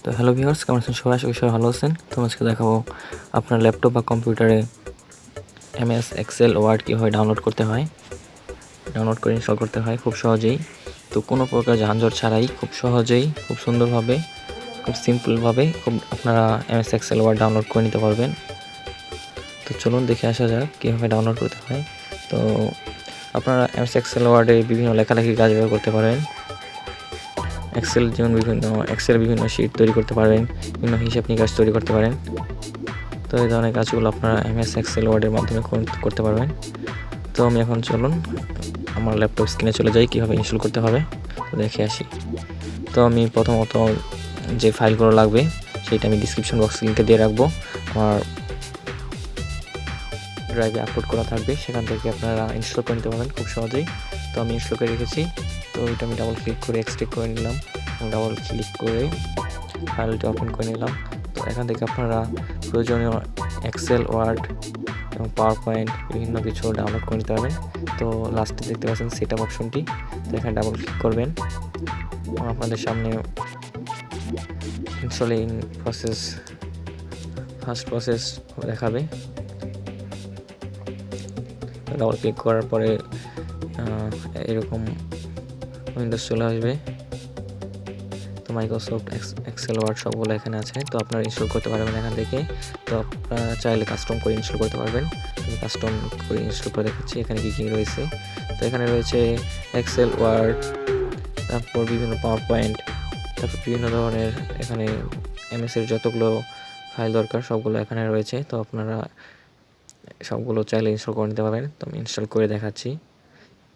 তো hello viewers, কেমন আছেন সবাই? আশা করি সবাই ভালো আছেন। তো আজকে দেখাবো আপনার ল্যাপটপ বা কম্পিউটারে এমএস এক্সেল ওয়ার্ড কীভাবে ডাউনলোড করে ইনস্টল করতে হয় খুব সহজেই। তো কোনো প্রকার ঝামেলা ছাড়াই খুব সহজেই, খুব সুন্দরভাবে, খুব সিম্পলভাবে আপনারা এমএস এক্সেল ওয়ার্ড ডাউনলোড করে নিতে পারবেন। তো চলুন দেখে আসা যাক কীভাবে ডাউনলোড করতে হয়। তো আপনারা এমএস এক্সেল ওয়ার্ডে বিভিন্ন লেখালেখির কাজ ব্যবহার করতে পারেন। এক্সেল বিভিন্ন শিট তৈরি করতে পারবেন, বিভিন্ন হিসাব নিকাশ তৈরি করতে পারেন। তো এই ধরনের কাজগুলো আপনারা এমএস এক্সেল ওয়ার্ডের মাধ্যমে করতে পারবেন। তো আমি এখন চলুন আমার ল্যাপটপ স্ক্রিনে চলে যাই, কীভাবে ইনস্টল করতে হবে তো দেখে আসি। তো আমি প্রথমত যে ফাইলগুলো লাগবে সেটা আমি ডিসক্রিপশন বক্সে লিঙ্কে দিয়ে রাখবো। আমার ড্রাইভে আপলোড করা থাকবে, সেখান থেকে আপনারা ইনস্টল করে নিতে পারবেন খুব সহজেই। তো আমি ইনস্টল করে রেখেছি। তো এটা আমি ডাবল ক্লিক করে এক্সট্রাক্ট করে নিলাম এবং ডাবল ক্লিক করে ফাইলটি ওপেন করে নিলাম। তো এখান থেকে আপনারা প্রয়োজনীয় এক্সেল, ওয়ার্ড এবং পাওয়ার পয়েন্ট বিভিন্ন কিছু ডাউনলোড করে নিতে পারবেন। তো লাস্টে দেখতে পাচ্ছেন সেট আপ অপশনটি, তো এখানে ডাবল ক্লিক করবেন। আপনাদের সামনে ইনস্টলিং ফার্স্ট প্রসেস দেখাবে। ডাবল ক্লিক করার পরে এরকম উইন্ডোজ চলে আসবে। তো মাইক্রোসফট এক্সেল, ওয়ার্ড সবগুলো এখানে আছে। তো আপনারা ইনস্টল করতে পারবেন এখান থেকে। তো আপনারা চাইলে কাস্টম করে ইনস্টল করতে পারবেন। আমি কাস্টম করে ইনস্টল করে দেখাচ্ছি এখানে কী রয়েছে। তো এখানে রয়েছে এক্সেল, ওয়ার্ড, তারপর বিভিন্ন পাওয়ার পয়েন্ট, তারপর বিভিন্ন ধরনের এখানে এমএসের যতগুলো ফাইল দরকার সবগুলো এখানে রয়েছে। তো আপনারা সবগুলো চাইলে ইনস্টল করে নিতে পারবেন। তো আমি ইনস্টল করে দেখাচ্ছি।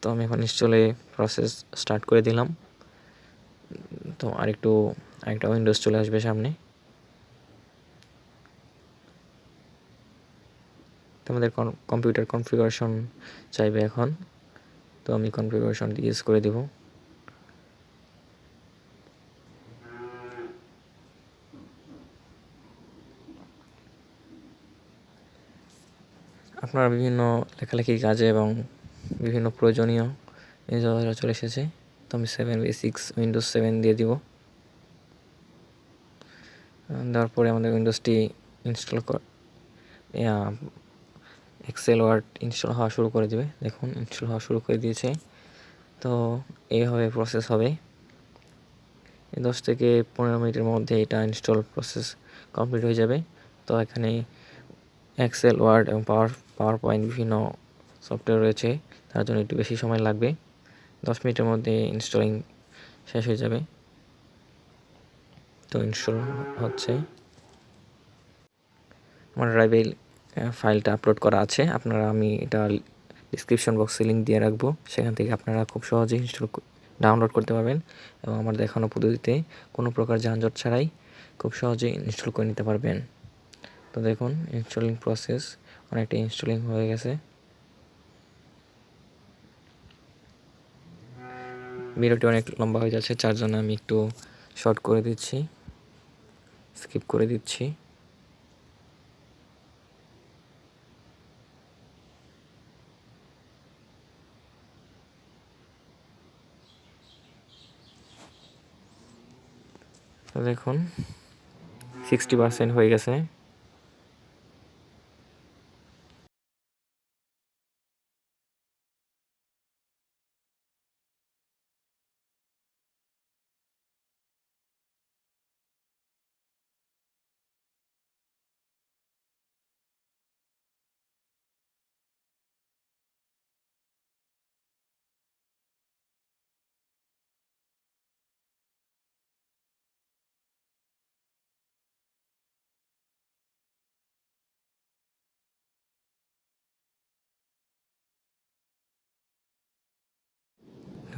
তো আমি এখন ইনস্টলে প্রসেস স্টার্ট করে দিলাম। তো আরেকটা উইন্ডোজ চলে আসবে সামনে। তো আমাদের কম্পিউটার কনফিগারেশন চাইবে এখন। তো আমি কনফিগারেশন ইউজ করে দেব। আপনারা বিভিন্ন লেখালেখির কাজে এবং বিভিন্ন প্রয়োজনীয় এই চলে এসেছে। তো আমি 7 বেসিক্স উইন্ডোজ 7 দিয়ে দিব। দেওয়ার পরে আমাদের উইন্ডোজটি ইনস্টল এক্সেল, ওয়ার্ড ইনস্টল হওয়া শুরু করে দেবে। দেখুন ইনস্টল হওয়া শুরু করে দিয়েছে। তো এইভাবে প্রসেস হবে। 10 থেকে 15 মিনিটের মধ্যে এটা ইনস্টল প্রসেস কমপ্লিট হয়ে যাবে। তো এখানে এক্সেল, ওয়ার্ড এবং পাওয়ার পয়েন্ট বিভিন্ন সফটওয়্যার রয়েছে, তার জন্য একটু বেশি সময় লাগবে। 10 মিনিটের মধ্যে ইনস্টলিং শেষ হয়ে যাবে। তো ইনস্টল হচ্ছে। আমার ড্রাইভে ফাইলটা আপলোড করা আছে। আমি এটা ডিসক্রিপশন বক্সে লিঙ্ক দিয়ে রাখবো, সেখান থেকে আপনারা খুব সহজেই ডাউনলোড করতে পারবেন এবং আমার দেখানো পদ্ধতিতে কোনো প্রকার ঝামেলা ছাড়াই খুব সহজেই ইনস্টল করে নিতে পারবেন। তো দেখুন ইনস্টলিং প্রসেস অনেকটা ইনস্টলিং হয়ে গেছে। ভিডিওটি অনেক লম্বা হয়ে যাচ্ছে, যার জন্য আমি একটু শর্ট করে দিচ্ছি, স্কিপ করে দিচ্ছি। তো দেখুন 60% হয়ে গেছে।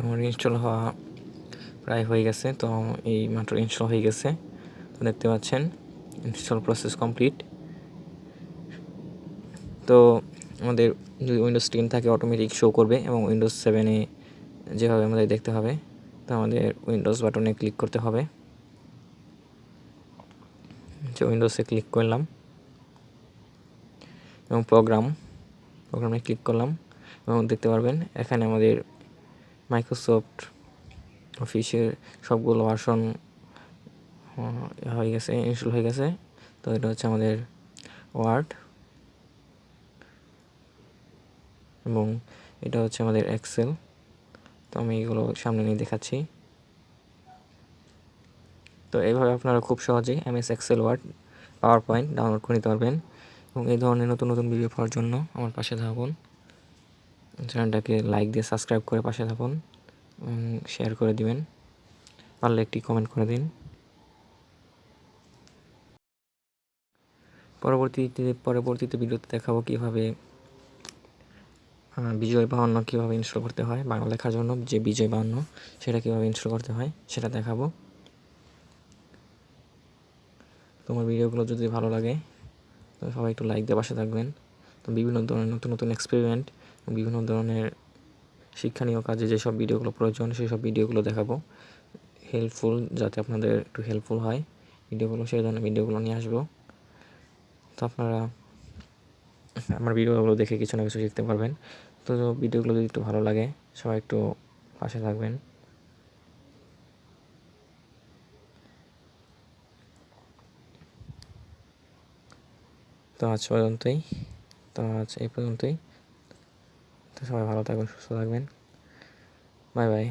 আমার ইনস্টল হওয়া প্রায় হয়ে গেছে। তো এই মাত্র ইনস্টল হয়ে গেছে। তো দেখতে পাচ্ছেন ইনস্টল প্রসেস কমপ্লিট। তো আমাদের যদি উইন্ডোজ 10 থাকে অটোমেটিক শো করবে এবং উইন্ডোজ 7-এ যেভাবে আমাদের দেখতে হবে। তো আমাদের উইন্ডোজ বাটনে ক্লিক করতে হবে। যে উইন্ডোজে ক্লিক করলাম এবং প্রোগ্রামে ক্লিক করলাম এবং দেখতে পারবেন এখানে আমাদের মাইক্রোসফট অফিসের সবগুলো ভার্সন হয়ে গেছে, ইনস্টল হয়ে গেছে। তো এটা হচ্ছে আমাদের ওয়ার্ড এবং এটা হচ্ছে আমাদের এক্সেল। তো আমি এগুলো সামনে নিয়ে দেখাচ্ছি। তো এইভাবে আপনারা খুব সহজেই MS Excel, Word, PowerPoint download করে নিতে পারবেন। এবং এই ধরনের নতুন নতুন ভিডিও পাওয়ার জন্য আমার পাশে থাকুন। চ্যানেলটাকে লাইক দিয়ে সাবস্ক্রাইব করে পাশে থাকুন, শেয়ার করে দিবেন, পারলে একটি কমেন্ট করে দিন। পরবর্তীতে ভিডিওতে দেখাবো কীভাবে বিজয় 52 কীভাবে ইনস্টল করতে হয়। বাংলা লেখার জন্য যে বিজয় 52 সেটা কীভাবে ইনস্টল করতে হয় সেটা দেখাবো। তোমার ভিডিওগুলো যদি ভালো লাগে তো সবাই একটু লাইক দিয়ে পাশে থাকবেন। তো বিভিন্ন ধরনের নতুন নতুন এক্সপেরিমেন্ট, বিভিন্ন ধরনের শিক্ষণীয় কাজে যেসব ভিডিওগুলো প্রয়োজন সেই সব ভিডিওগুলো দেখাবো, হেল্পফুল, যাতে আপনাদের একটু হেল্পফুল হয় ভিডিওগুলো, সেই ধরনের ভিডিওগুলো নিয়ে আসবো। তো আপনারা আমার ভিডিওগুলো দেখে কিছু না কিছু শিখতে পারবেন। তো ভিডিওগুলো যদি একটু ভালো লাগে সবাই একটু পাশে থাকবেন। তো আজ এই পর্যন্তই। তো সবাই ভালো থাকবেন, সুস্থ থাকবেন। Bye bye.